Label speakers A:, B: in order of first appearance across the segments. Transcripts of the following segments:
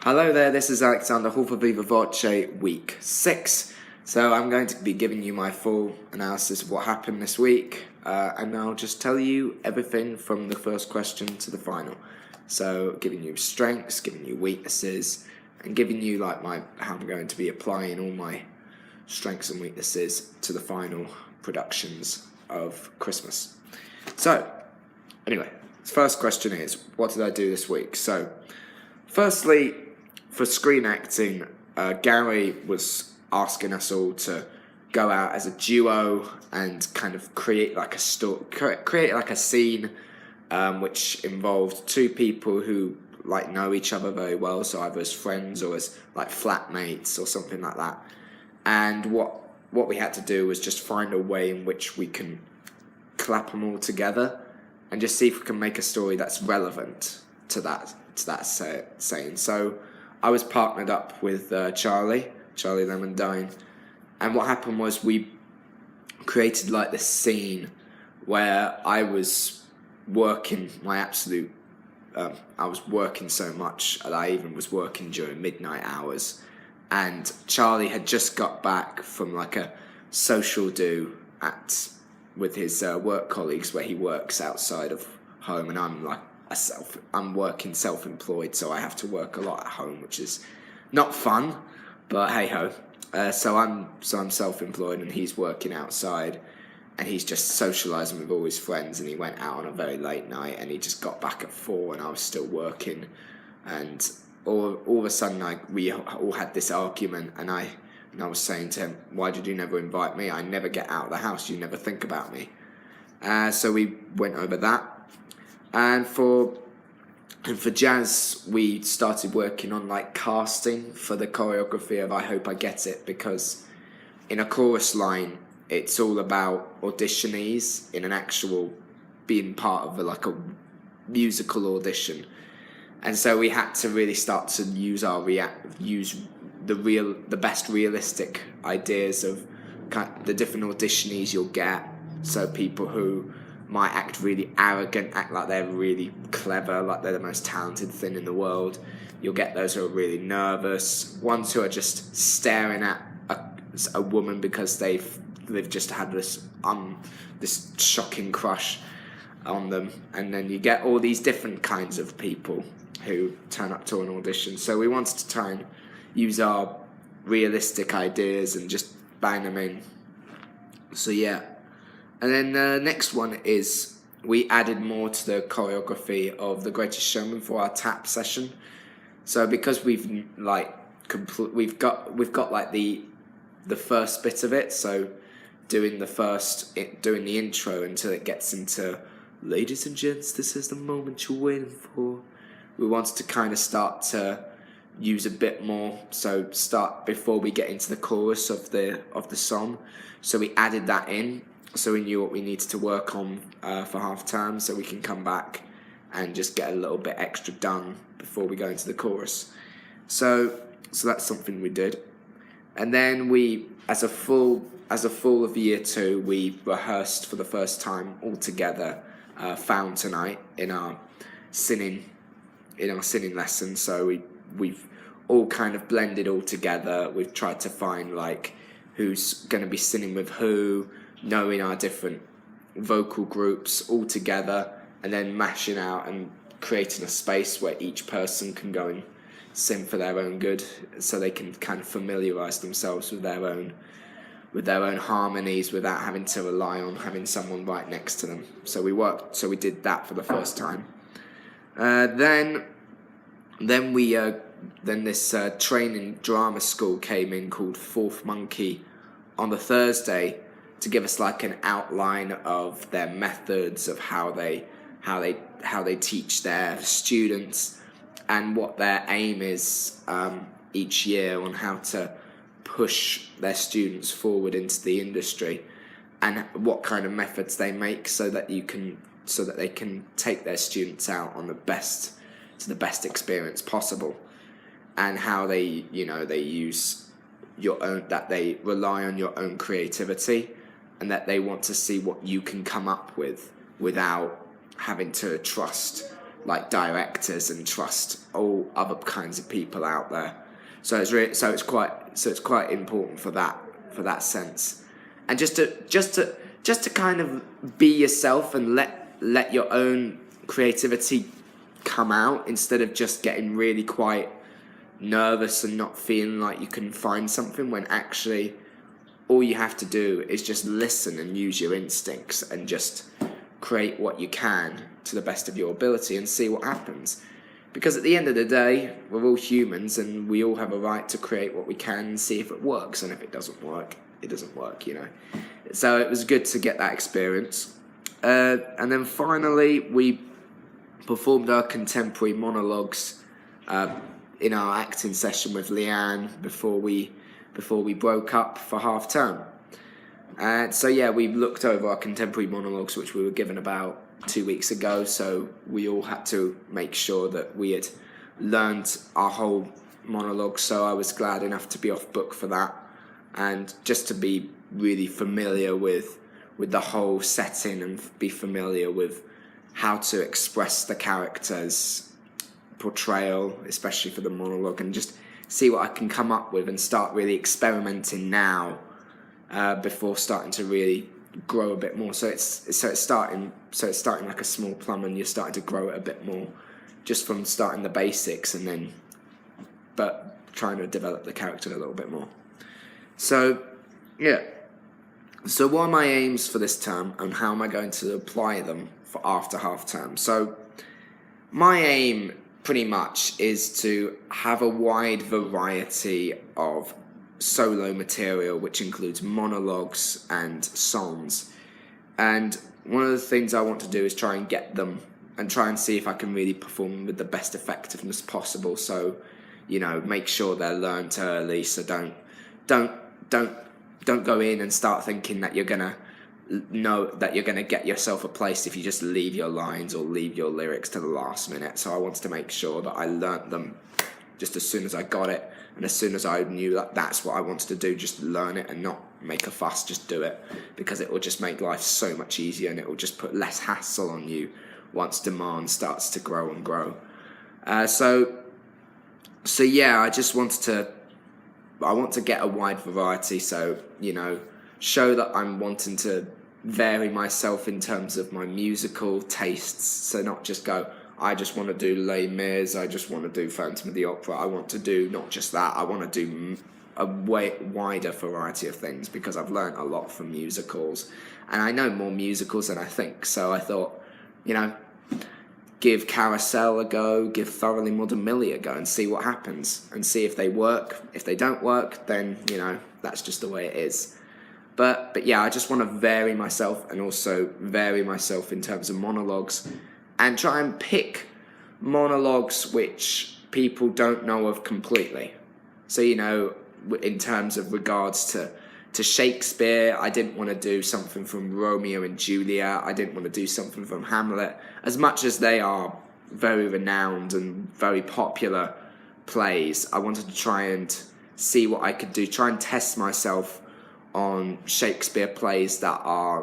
A: Hello there, this is Alexander Hall for Viva Voce week 6. So I'm going to be giving you my full analysis of what happened this week, and I'll just tell you everything from the first question to the final. So giving you strengths, giving you weaknesses, and giving you how I'm going to be applying all my strengths and weaknesses to the final productions of Christmas. So, anyway, the first question is, what did I do this week? So, firstly, for screen acting, Gary was asking us all to go out as a duo and kind of create like a create like a scene, which involved two people who know each other very well, so either as friends or as flatmates or something like that. And what we had to do was just find a way in which we can clap them all together and just see if we can make a story that's relevant to that saying. So I was partnered up with Charlie Lemondine, and what happened was we created this scene where I was working I was working so much that I even was working during midnight hours, and Charlie had just got back from a social do with his work colleagues where he works outside of home, and I'm working self-employed, so I have to work a lot at home, which is not fun, but hey ho. So I'm self-employed, and he's working outside, and he's just socialising with all his friends, and he went out on a very late night, and he just got back at 4, and I was still working, and all of a sudden we all had this argument, and I was saying to him, why did you never invite me? I never get out of the house, you never think about me. So we went over that. And for jazz, we started working on casting for the choreography of I Hope I Get It, because in a chorus line, it's all about auditionees in an actual being part of a musical audition. And so we had to really start to use the best realistic ideas of the different auditionees you'll get. So people who might act really arrogant, act like they're really clever, like they're the most talented thing in the world. You'll get those who are really nervous, ones who are just staring at a woman because they've just had this shocking crush on them. And then you get all these different kinds of people who turn up to an audition. So we wanted to try and use our realistic ideas and just bang them in. So yeah. And then the next one is we added more to the choreography of The Greatest Showman for our tap session. So because we've got the first bit of it, so doing the intro until it gets into ladies and gents, this is the moment you're waiting for. We wanted to kind of start to use a bit more, so start before we get into the chorus of the song. So we added that in. So we knew what we needed to work on for half term, so we can come back and just get a little bit extra done before we go into the chorus. So that's something we did. And then we, as a full of year 2, we rehearsed for the first time all together Found Tonight in our singing lesson. So we've all kind of blended all together. We've tried to find who's going to be singing with who, knowing our different vocal groups all together, and then mashing out and creating a space where each person can go and sing for their own good, so they can kind of familiarise themselves with their own harmonies without having to rely on having someone right next to them. So we did that for the first time. Then this training drama school came in called Fourth Monkey on the Thursday, to give us an outline of their methods of how they teach their students, and what their aim is each year on how to push their students forward into the industry, and what kind of methods they make so that they can take their students out on the best experience possible, and how they use that they rely on your own creativity, and that they want to see what you can come up with without having to trust like directors and trust all other kinds of people out there. So it's quite important for that sense, and just to kind of be yourself and let your own creativity come out, instead of just getting really quite nervous and not feeling like you can find something, when actually all you have to do is just listen and use your instincts and just create what you can to the best of your ability and see what happens. Because at the end of the day, we're all humans and we all have a right to create what we can and see if it works. And if it doesn't work, it doesn't work, you know. So it was good to get that experience. And then finally, we performed our contemporary monologues in our acting session with Leanne before we broke up for half term. And so yeah, we looked over our contemporary monologues, which we were given about 2 weeks ago. So we all had to make sure that we had learned our whole monologue. So I was glad enough to be off book for that, and just to be really familiar with the whole setting and be familiar with how to express the characters' portrayal, especially for the monologue, and just see what I can come up with and start really experimenting now before starting to really grow a bit more. So it's starting like a small plum, and you're starting to grow it a bit more just from starting the basics, and then but trying to develop the character a little bit more. So yeah. So what are my aims for this term, and how am I going to apply them for after half term? So my aim pretty much is to have a wide variety of solo material, which includes monologues and songs. And one of the things I want to do is try and get them and try and see if I can really perform with the best effectiveness possible. So, you know, make sure they're learned early. So don't go in and start thinking that you're gonna get yourself a place if you just leave your lines or leave your lyrics to the last minute. So I wanted to make sure that I learnt them just as soon as I got it, and as soon as I knew that that's what I wanted to do, just learn it and not make a fuss, just do it, because it will just make life so much easier, and it will just put less hassle on you once demand starts to grow and grow. So yeah, I want to get a wide variety, so, you know, show that I'm wanting to vary myself in terms of my musical tastes. So not just go, I just want to do Les Mis, I just want to do Phantom of the Opera. I want to do not just that, I want to do a way wider variety of things, because I've learned a lot from musicals, and I know more musicals than I think. So I thought, you know, give Carousel a go, give Thoroughly Modern Millie a go, and see what happens, and see if they work. If they don't work, then, you know, that's just the way it is. But yeah, I just want to vary myself, and also vary myself in terms of monologues, and try and pick monologues which people don't know of completely. So, you know, in terms of regards to Shakespeare, I didn't want to do something from Romeo and Juliet. I didn't want to do something from Hamlet. As much as they are very renowned and very popular plays, I wanted to try and see what I could do, try and test myself on Shakespeare plays that are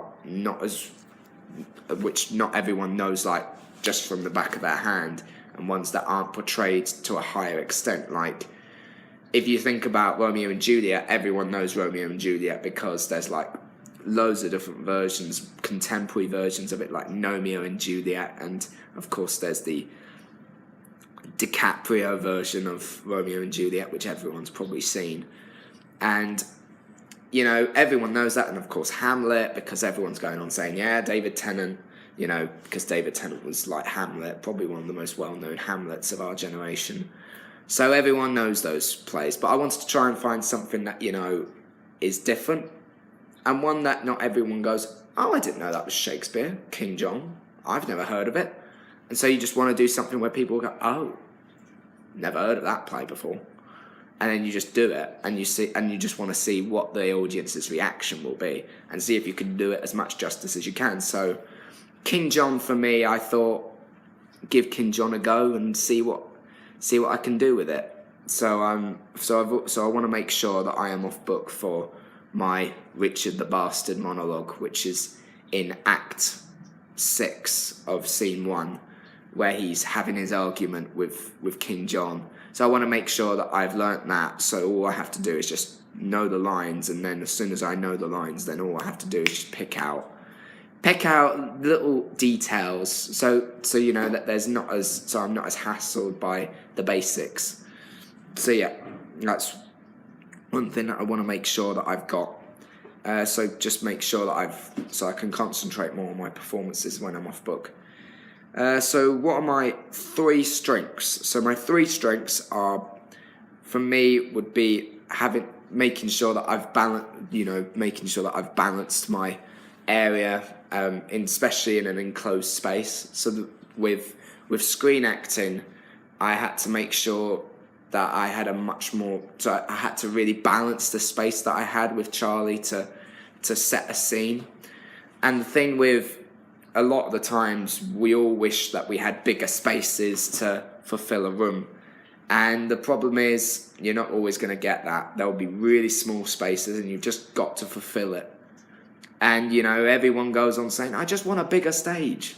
A: which not everyone knows, like just from the back of their hand, and ones that aren't portrayed to a higher extent. Like, if you think about Romeo and Juliet, everyone knows Romeo and Juliet because there's like loads of different versions, contemporary versions of it, like Romeo and Juliet, and of course there's the DiCaprio version of Romeo and Juliet, which everyone's probably seen. And, you know, everyone knows that. And of course Hamlet, because everyone's going on saying, yeah, David Tennant, you know, because David Tennant was like Hamlet, probably one of the most well-known Hamlets of our generation. So everyone knows those plays, but I wanted to try and find something that, you know, is different, and one that not everyone goes, oh, I didn't know that was Shakespeare, King John, I've never heard of it. And so you just want to do something where people go, oh, never heard of that play before. And then you just do it, and you just want to see what the audience's reaction will be, and see if you can do it as much justice as you can. So King John, for me, I thought, give King John a go and see what I can do with it. So I want to make sure that I am off book for my Richard the Bastard monologue, which is in Act 6 of Scene 1, where he's having his argument with King John. So I want to make sure that I've learnt that, so all I have to do is just know the lines, and then as soon as I know the lines, then all I have to do is just pick out little details, so you know that I'm not as hassled by the basics. So yeah, that's one thing that I want to make sure that I've got. So just make sure that so I can concentrate more on my performances when I'm off book. So what are my 3 strengths? So my 3 strengths are, for me, would be making sure that I've balanced my area, especially in an enclosed space. So that with screen acting, I had to make sure that I had I had to really balance the space that I had with Charlie to set a scene. And the thing with a lot of the times, we all wish that we had bigger spaces to fulfill a room. And the problem is, you're not always going to get that. There'll be really small spaces and you've just got to fulfill it. And, you know, everyone goes on saying, I just want a bigger stage.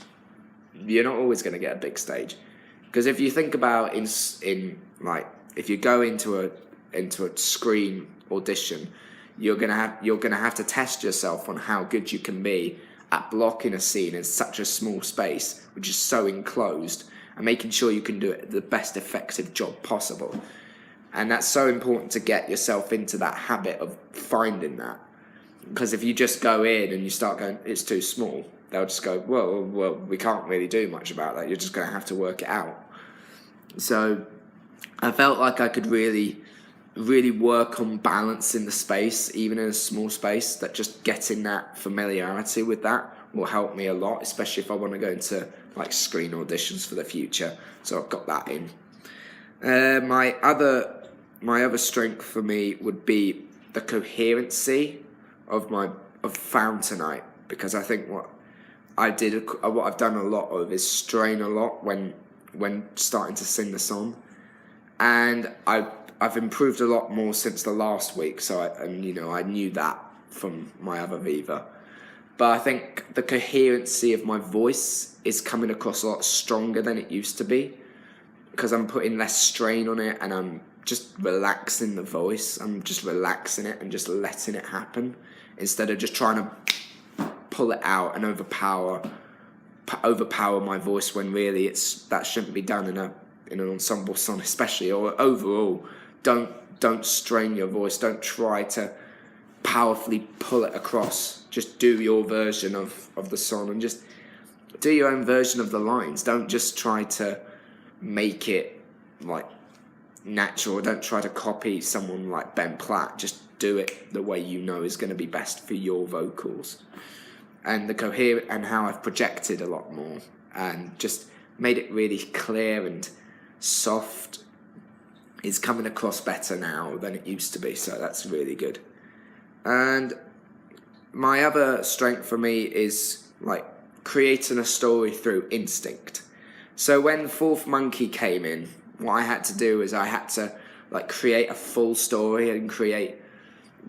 A: You're not always going to get a big stage. Because if you think about if you go into a screen audition, you're gonna have to test yourself on how good you can be at blocking a scene in such a small space, which is so enclosed, and making sure you can do it the best effective job possible. And that's so important to get yourself into that habit of finding that. Because if you just go in and you start going, it's too small, they'll just go, well, we can't really do much about that. You're just going to have to work it out. So I felt like I could really work on balancing the space, even in a small space, that just getting that familiarity with that will help me a lot, especially if I want to go into like screen auditions for the future. So I've got that in. My other strength for me would be the coherency of Fountainite, because I think what I've done a lot of is strain a lot when starting to sing the song, and I've improved a lot more since the last week. So I knew that from my other Viva, but I think the coherency of my voice is coming across a lot stronger than it used to be, because I'm putting less strain on it and I'm just relaxing the voice. I'm just relaxing it and just letting it happen, instead of just trying to pull it out and overpower my voice, when really that shouldn't be done in an ensemble song, especially, or overall. Don't strain your voice. Don't try to powerfully pull it across. Just do your version of the song, and just do your own version of the lines. Don't just try to make it like natural. Don't try to copy someone like Ben Platt. Just do it the way you know is going to be best for your vocals. And the coherent, and how I've projected a lot more and just made it really clear and soft, is coming across better now than it used to be. So that's really good. And my other strength for me is like creating a story through instinct. So when Fourth Monkey came in, what I had to do is I had to like create a full story, and create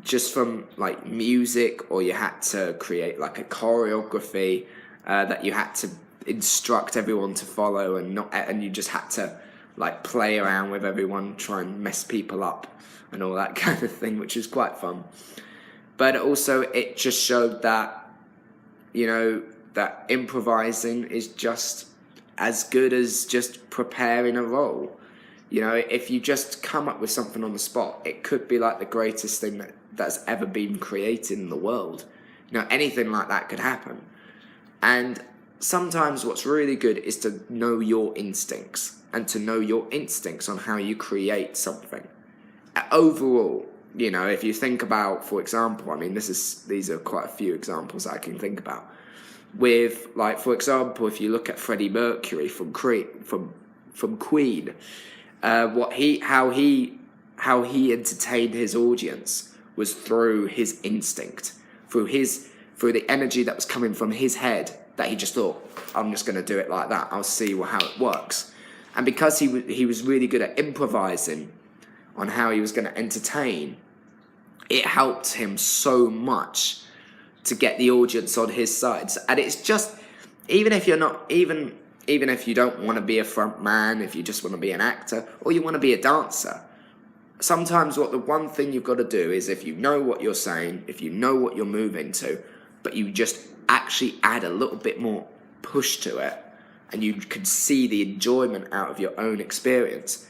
A: just from like music, or you had to create like a choreography that you had to instruct everyone to follow, and you just had to like play around with everyone, try and mess people up and all that kind of thing, which is quite fun. But also it just showed that, you know, that improvising is just as good as just preparing a role. You know, if you just come up with something on the spot, it could be like the greatest thing that's ever been created in the world. You know, anything like that could happen. And sometimes what's really good is to know your instincts, and to know your instincts on how you create something. Overall, you know, if you think about, for example, I mean, these are quite a few examples I can think about. With, like, for example, if you look at Freddie Mercury from Queen, how he entertained his audience was through his instinct, through the energy that was coming from his head, that he just thought, I'm just going to do it like that. I'll see how it works. And because he was really good at improvising on how he was going to entertain, it helped him so much to get the audience on his side. And it's just, even if you're not, even even if you don't want to be a front man, if you just want to be an actor, or you want to be a dancer, sometimes the one thing you've got to do is, if you know what you're saying, if you know what you're moving to, but you just actually add a little bit more push to it, and you can see the enjoyment out of your own experience,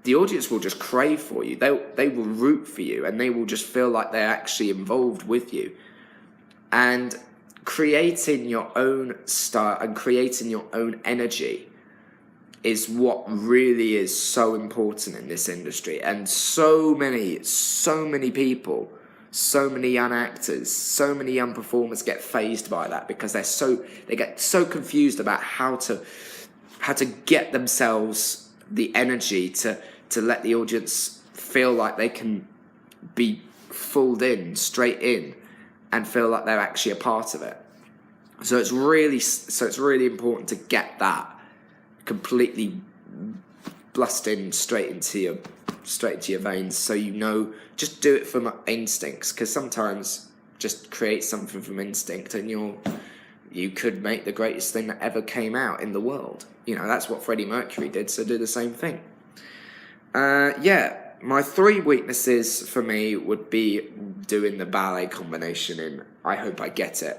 A: the audience will just crave for you. They will root for you, and they will just feel like they're actually involved with you. And creating your own style and creating your own energy is what really is so important in this industry. And so many people, so many young actors, so many young performers get fazed by that, because they get so confused about how to get themselves the energy to let the audience feel like they can be fooled in, straight in, and feel like they're actually a part of it. So it's really important to get that completely blast in straight into your veins, so you know, just do it from instincts, because sometimes just create something from instinct and you could make the greatest thing that ever came out in the world. You know, that's what Freddie Mercury did, so do the same thing. My 3 weaknesses for me would be doing the ballet combination in I Hope I Get It.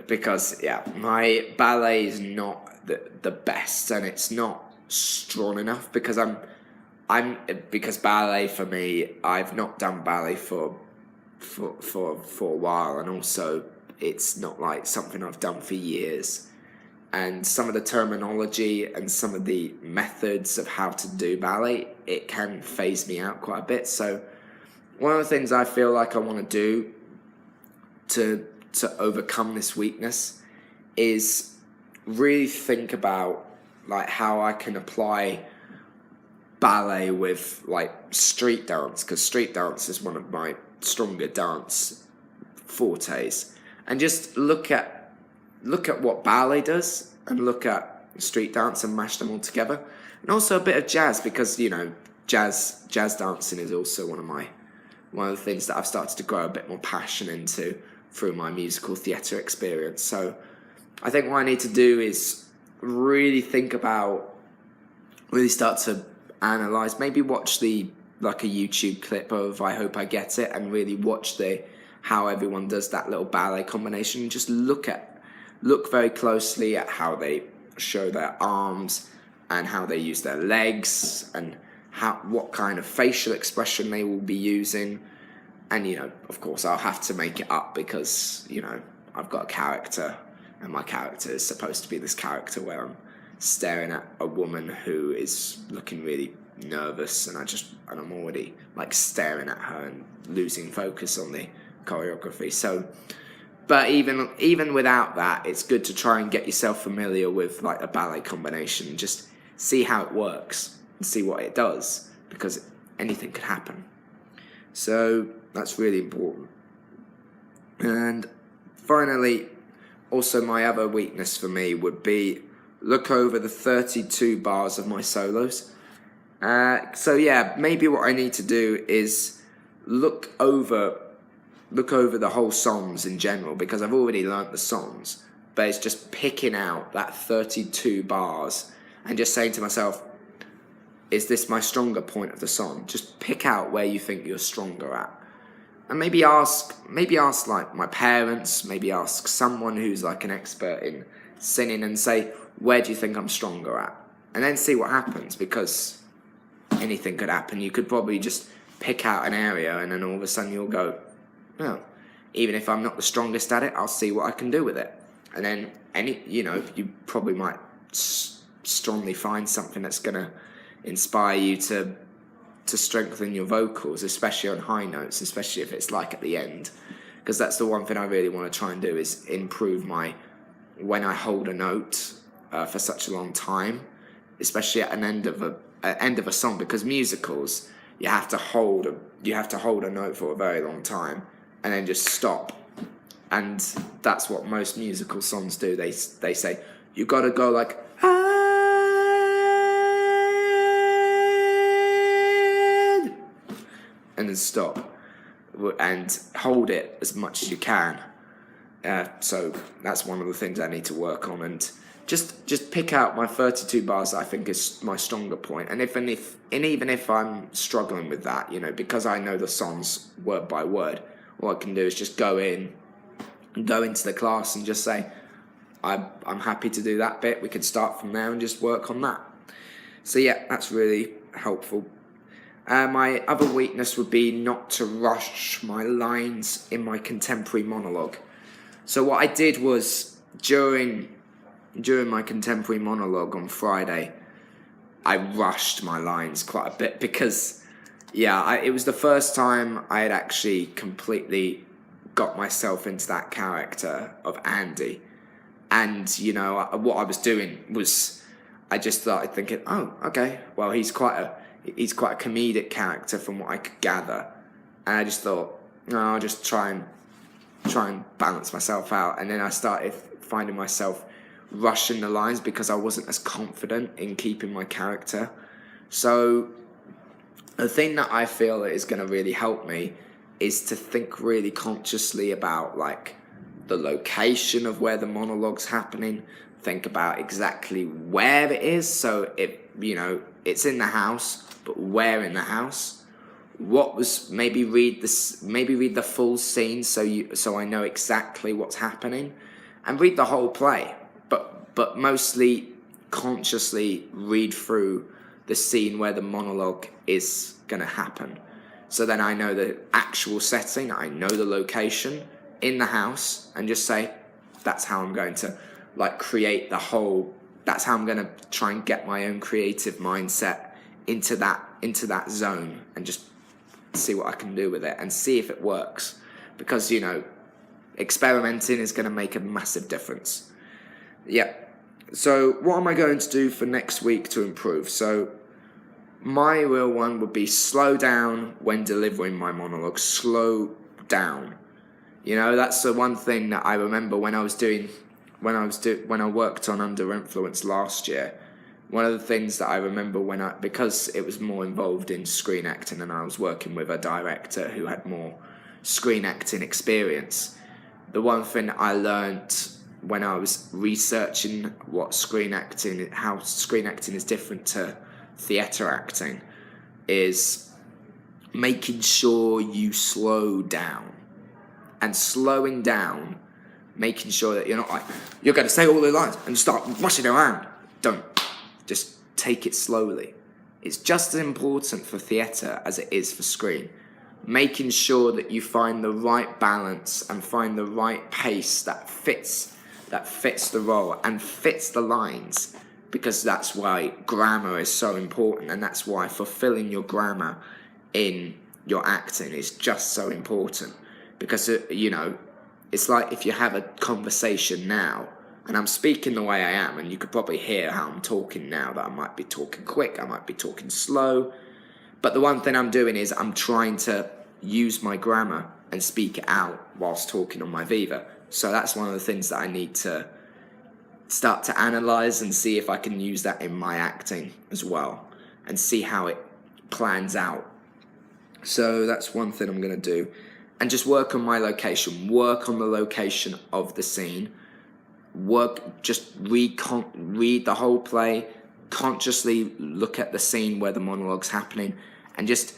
A: Because, my ballet is not the best, and it's not strong enough, because because ballet for me, I've not done ballet for a while, and also it's not like something I've done for years. And some of the terminology and some of the methods of how to do ballet, it can phase me out quite a bit. So one of the things I feel like I want to do to overcome this weakness is really think about like how I can apply ballet with like street dance, because street dance is one of my stronger dance fortes, and just look at what ballet does and look at street dance and mash them all together. And also a bit of jazz, because jazz dancing is also one of the things that I've started to grow a bit more passion into through my musical theatre experience. So I think what I need to do is really start to analyse, maybe watch a YouTube clip of I Hope I Get It, and really watch how everyone does that little ballet combination. Just look very closely at how they show their arms and how they use their legs, and what kind of facial expression they will be using. And, of course, I'll have to make it up, because, I've got a character, and my character is supposed to be this character where I'm staring at a woman who is looking really nervous, and I'm already, staring at her and losing focus on the choreography. So, but even without that, it's good to try and get yourself familiar with, a ballet combination. Just see how it works and see what it does, because anything could happen. So that's really important. And finally, also my other weakness for me would be look over the 32 bars of my solos. Maybe what I need to do is look over the whole songs in general, because I've already learnt the songs, but it's just picking out that 32 bars and just saying to myself, is this my stronger point of the song? Just pick out where you think you're stronger at. And maybe ask like my parents, maybe ask someone who's like an expert in singing, and say, where do you think I'm stronger at? And then see what happens, because anything could happen. You could probably just pick out an area, and then all of a sudden you'll go, well, even if I'm not the strongest at it, I'll see what I can do with it. And then you probably might strongly find something that's going to inspire you to strengthen your vocals, especially on high notes, especially if it's like at the end, because that's the one thing I really want to try and do, is improve when I hold a note for such a long time, especially at an end of a song, because musicals, you have to hold a note for a very long time and then just stop. And that's what most musical songs do. They say you got to go like and then stop and hold it as much as you can. So that's one of the things I need to work on, and just pick out my 32 bars that I think is my stronger point. And even if I'm struggling with that, because I know the songs word by word, all I can do is just go into the class and just say, I'm happy to do that bit. We can start from there and just work on that. So yeah, that's really helpful. My other weakness would be not to rush my lines in my contemporary monologue. So what I did was during my contemporary monologue on Friday, I rushed my lines quite a bit because, it was the first time I had actually completely got myself into that character of Andy. And, what I was doing was I just started thinking, oh, okay, well, he's quite a comedic character from what I could gather. And I just thought, no, I'll just try and balance myself out. And then I started finding myself rushing the lines because I wasn't as confident in keeping my character. So the thing that I feel is going to really help me is to think really consciously about like the location of where the monologue's happening. Think about exactly where it is. So it's in the house, but where in the house? What was maybe read the full scene so I know exactly what's happening, and read the whole play. But mostly consciously read through the scene where the monologue is gonna happen. So then I know the actual setting, I know the location in the house, and just say, that's how I'm going to create the whole. That's how I'm going to try and get my own creative mindset into that zone and just see what I can do with it and see if it works. Because, experimenting is going to make a massive difference. Yeah. So what am I going to do for next week to improve? So my real one would be slow down when delivering my monologue. Slow down. That's the one thing that I remember when I worked on Under Influence last year. One of the things that I remember because it was more involved in screen acting and I was working with a director who had more screen acting experience, the one thing I learned when I was researching how screen acting is different to theatre acting, is making sure you slow down. And slowing down, making sure that you're not you're going to say all the lines and start rushing around. Don't. Just take it slowly. It's just as important for theatre as it is for screen. Making sure that you find the right balance and find the right pace that fits the role and fits the lines, because that's why grammar is so important, and that's why fulfilling your grammar in your acting is just so important. Because, it's like if you have a conversation now, and I'm speaking the way I am, and you could probably hear how I'm talking now, that I might be talking quick, I might be talking slow. But the one thing I'm doing is I'm trying to use my grammar and speak it out whilst talking on my Viva. So that's one of the things that I need to start to analyse and see if I can use that in my acting as well, and see how it plans out. So that's one thing I'm going to do. And just work on my location, work on the location of the scene, just read the whole play, consciously look at the scene where the monologue's happening, and just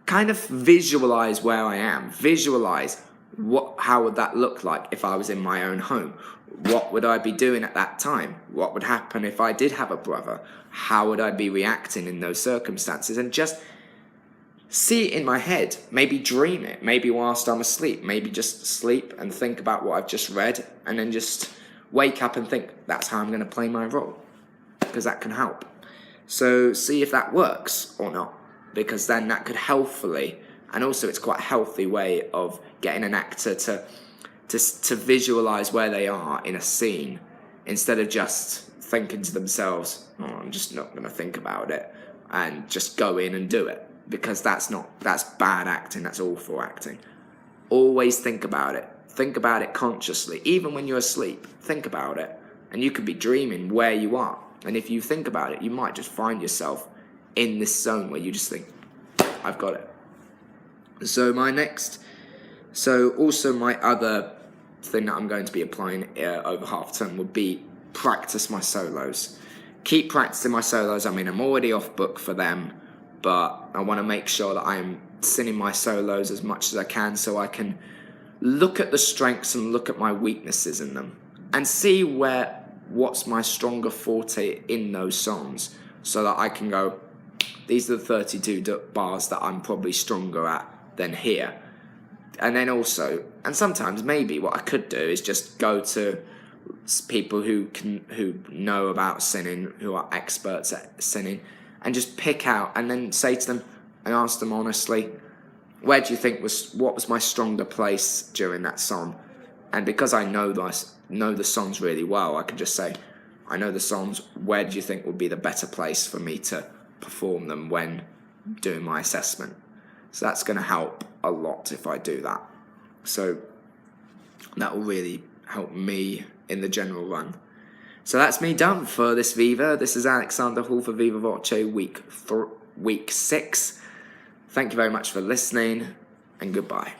A: kind of visualize where I am. Visualize how would that look like if I was in my own home? What would I be doing at that time? What would happen if I did have a brother? How would I be reacting in those circumstances? And just see it in my head, maybe dream it, maybe whilst I'm asleep, maybe just sleep and think about what I've just read, and then just wake up and think, that's how I'm going to play my role, because that can help. So see if that works or not, because then that could helpfully, and also it's quite a healthy way of getting an actor to visualize where they are in a scene, instead of just thinking to themselves, oh, I'm just not going to think about it, and just go in and do it. Because that's bad acting, that's awful acting. Always think about it consciously. Even when you're asleep, think about it. And you could be dreaming where you are. And if you think about it, you might just find yourself in this zone where you just think, I've got it. So also my other thing that I'm going to be applying over half term would be practice my solos. Keep practicing my solos. I mean, I'm already off book for them, but I want to make sure that I'm singing my solos as much as I can so I can look at the strengths and look at my weaknesses in them and see what's my stronger forte in those songs so that I can go, these are the 32 bars that I'm probably stronger at than here. And then also, and sometimes maybe what I could do is just go to people who know about singing, who are experts at singing, and just pick out and then say to them and ask them honestly, where do you think what was my stronger place during that song? And because I know the songs really well, I can just say, I know the songs, where do you think would be the better place for me to perform them when doing my assessment? So that's going to help a lot if I do that. So that will really help me in the general run. So that's me done for this Viva. This is Alexander Hall for Viva Voce week 6. Thank you very much for listening, and goodbye.